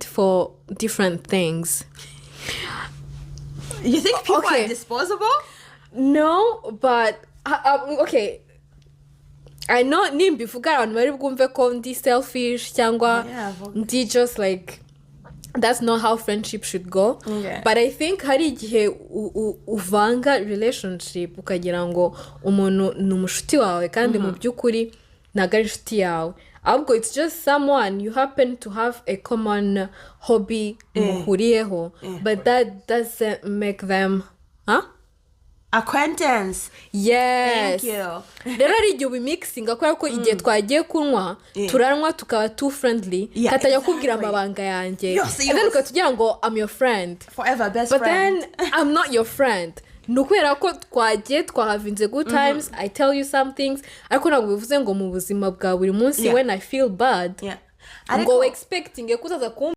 for different things. You think people Okay. are disposable? No, but okay. I know nimbivuga abantu bari bwumve ko ndi selfish cyangwa ndi just like that's not how friendship should go. Okay. But I think hari igihe uvanga relationship ukagira ngo umuntu ni umushuti wawe kandi mu by'ukuri ntabwo ari inshuti yawe. Ahubwo it's just someone you happen to have a common hobby muhuriyeho, but that doesn't make them acquaintance. Yes. Thank you. Rero ari igihe ubimixinga kubera ko igihe twagiye kunywa turanywa tukaba too friendly katajya kubwira amabanga yanjye and then ukatugira ngo I'm your friend Forever best but friend. then I'm not your friend. Ni ukubera ko twagiye twahavinze good times, I tell you some things ariko ntabwo bivuze ngo mu buzima bwa buri munsi when I feel bad ngo expecting kuzaza